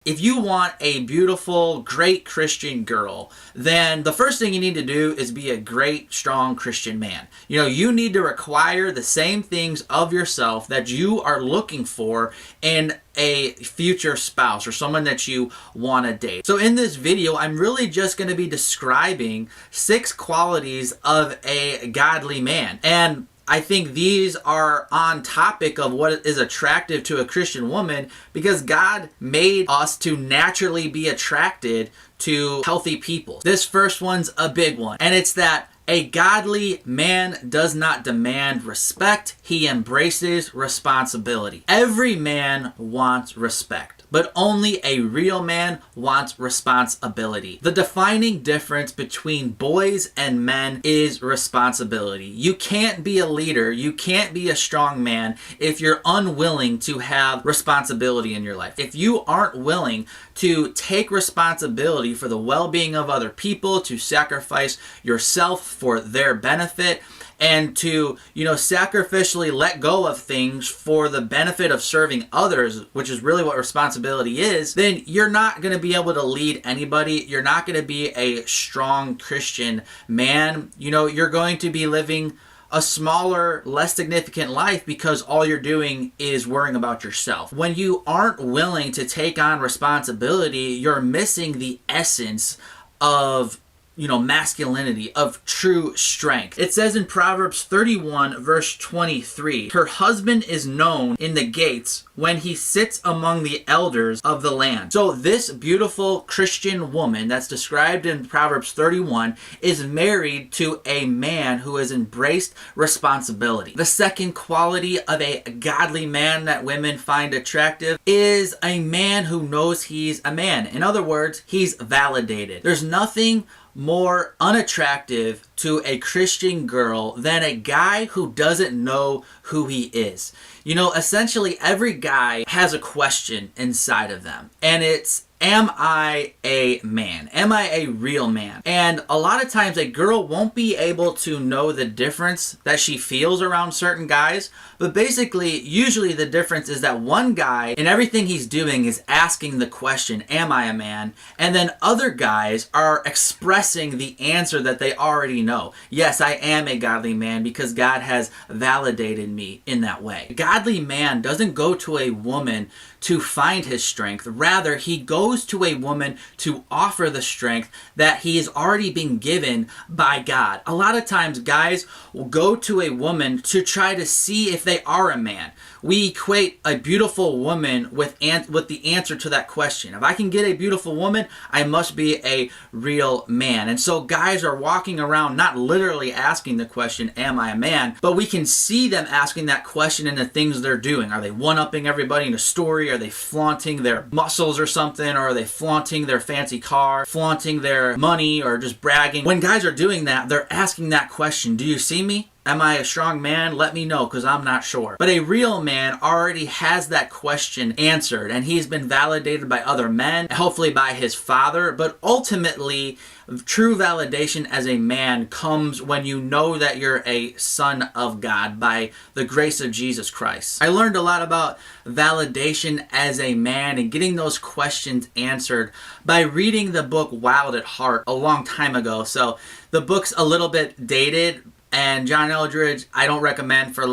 if you want a beautiful, great Christian girl, then the first thing you need to do is be a great, strong Christian man. You need to require the same things of yourself that you are looking for in a future spouse or someone that you want to date. So in this video, I'm really just going to be describing 6 qualities of a godly man. And I think these are on topic of what is attractive to a Christian woman, because God made us to naturally be attracted to healthy people. This first one's a big one, and it's that a godly man does not demand respect, he embraces responsibility. Every man wants respect, but only a real man wants responsibility. The defining difference between boys and men is responsibility. You can't be a leader, you can't be a strong man if you're unwilling to have responsibility in your life. If you aren't willing to take responsibility for the well-being of other people, to sacrifice yourself for their benefit, and to, sacrificially let go of things for the benefit of serving others, which is really what responsibility is, then you're not going to be able to lead anybody. You're not going to be a strong Christian man. You're going to be living a smaller, less significant life because all you're doing is worrying about yourself. When you aren't willing to take on responsibility, you're missing the essence of masculinity, of true strength. It says in Proverbs 31 verse 23, her husband is known in the gates when he sits among the elders of the land. So this beautiful Christian woman that's described in Proverbs 31 is married to a man who has embraced responsibility. The second quality of a godly man that women find attractive is a man who knows he's a man. In other words, he's validated. There's nothing more unattractive to a Christian girl than a guy who doesn't know who he is. Essentially every guy has a question inside of them, and it's, am I a man? Am I a real man? And a lot of times a girl won't be able to know the difference that she feels around certain guys, but basically, usually the difference is that one guy, in everything he's doing, is asking the question, am I a man? And then other guys are expressing the answer that they already know. Yes, I am a godly man because God has validated me in that way. A godly man doesn't go to a woman to find his strength. Rather, he goes to a woman to offer the strength that he is already being given by God. A lot of times, guys will go to a woman to try to see if they are a man. We equate a beautiful woman with the answer to that question. If I can get a beautiful woman, I must be a real man. And so guys are walking around not literally asking the question, am I a man? But we can see them asking that question in the things they're doing. Are they one-upping everybody in a story? Are they flaunting their muscles or something? Or are they flaunting their fancy car, flaunting their money, or just bragging? When guys are doing that, they're asking that question, do you see me? Am I a strong man? Let me know, because I'm not sure. But a real man already has that question answered, and he's been validated by other men, hopefully by his father. But ultimately, true validation as a man comes when you know that you're a son of God by the grace of Jesus Christ. I learned a lot about validation as a man and getting those questions answered by reading the book Wild at Heart a long time ago. So the book's a little bit dated, and John Eldredge, I don't recommend for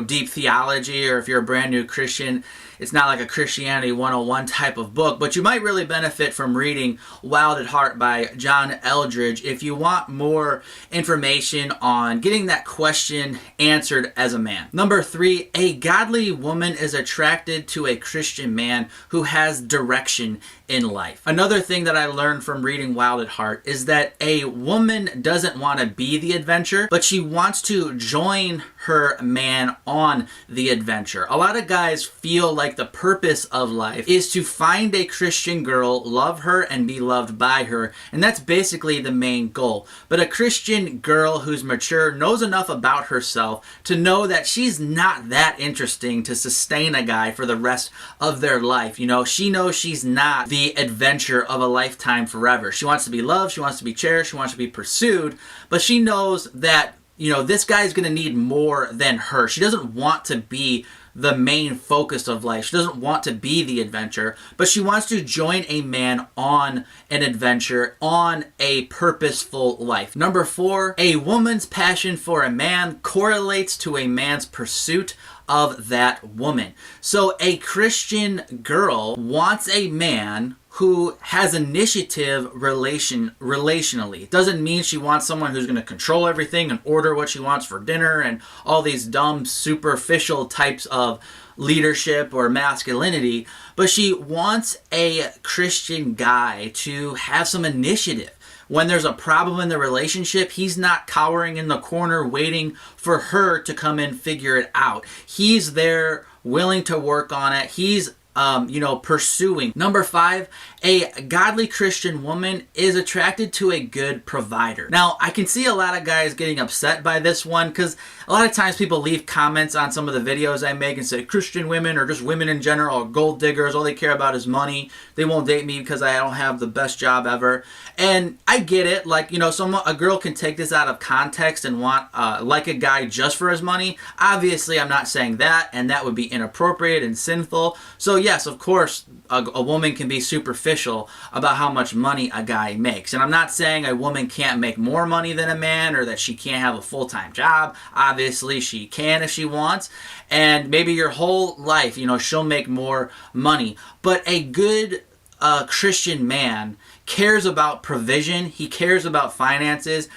deep theology, or if you're a brand new Christian. It's not like a Christianity 101 type of book, but you might really benefit from reading Wild at Heart by John Eldredge if you want more information on getting that question answered as a man. Number 3, a godly woman is attracted to a Christian man who has direction in life. Another thing that I learned from reading Wild at Heart is that a woman doesn't want to be the adventure, but she wants to join her man on the adventure. A lot of guys feel like the purpose of life is to find a Christian girl, love her, and be loved by her, and that's basically the main goal. But a Christian girl who's mature knows enough about herself to know that she's not that interesting to sustain a guy for the rest of their life. She knows she's not the adventure of a lifetime forever. She wants to be loved, she wants to be cherished, she wants to be pursued, but she knows that this guy's going to need more than her. She doesn't want to be the main focus of life. She doesn't want to be the adventure, but she wants to join a man on an adventure, on a purposeful life. Number 4, a woman's passion for a man correlates to a man's pursuit of that woman. So a Christian girl wants a man who has initiative relationally. Doesn't mean she wants someone who's going to control everything and order what she wants for dinner and all these dumb, superficial types of leadership or masculinity, but she wants a Christian guy to have some initiative. When there's a problem in the relationship, he's not cowering in the corner waiting for her to come in, figure it out. He's there willing to work on it. He's pursuing. Number 5, a godly Christian woman is attracted to a good provider. Now, I can see a lot of guys getting upset by this one because a lot of times people leave comments on some of the videos I make and say Christian women or just women in general are gold diggers. All they care about is money. They won't date me because I don't have the best job ever. And I get it. Like, a girl can take this out of context and want like a guy just for his money. Obviously, I'm not saying that, and that would be inappropriate and sinful. So yes, of course, a woman can be superficial about how much money a guy makes. And I'm not saying a woman can't make more money than a man or that she can't have a full-time job. Obviously, she can if she wants. And maybe your whole life, she'll make more money. But a good Christian man cares about provision. He cares about finances.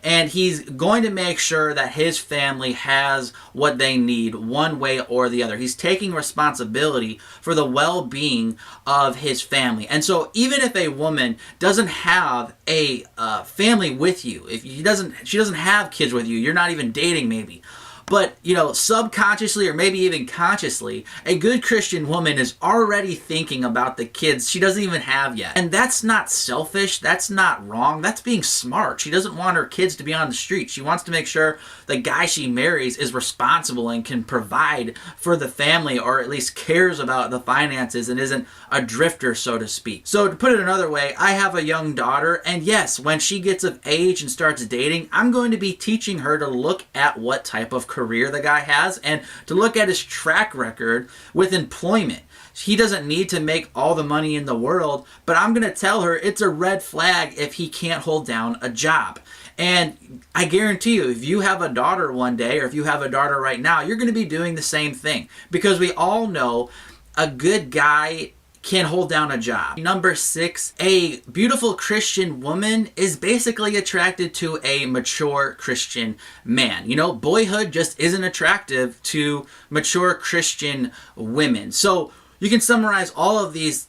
And he's going to make sure that his family has what they need one way or the other. He's taking responsibility for the well-being of his family. And so even if a woman doesn't have a family with you, if she doesn't have kids with you, you're not even dating maybe, but, subconsciously or maybe even consciously, a good Christian woman is already thinking about the kids she doesn't even have yet. And that's not selfish. That's not wrong. That's being smart. She doesn't want her kids to be on the street. She wants to make sure the guy she marries is responsible and can provide for the family, or at least cares about the finances and isn't a drifter, so to speak. So to put it another way, I have a young daughter, and yes, when she gets of age and starts dating, I'm going to be teaching her to look at what type of career the guy has and to look at his track record with employment. He doesn't need to make all the money in the world, but I'm going to tell her it's a red flag if he can't hold down a job. And I guarantee you, if you have a daughter one day, or if you have a daughter right now, you're going to be doing the same thing, because we all know a good guy can hold down a job. Number 6, a beautiful Christian woman is basically attracted to a mature Christian man. Boyhood just isn't attractive to mature Christian women. So you can summarize all of these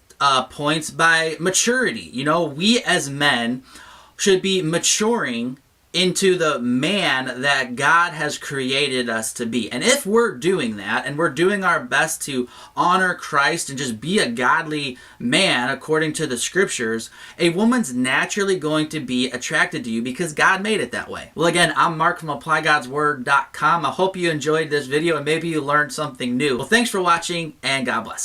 points by maturity. We as men should be maturing into the man that God has created us to be. And if we're doing that, and we're doing our best to honor Christ and just be a godly man according to the scriptures, a woman's naturally going to be attracted to you because God made it that way. Well, again, I'm Mark from ApplyGodsWord.com. I hope you enjoyed this video and maybe you learned something new. Well, thanks for watching, and God bless.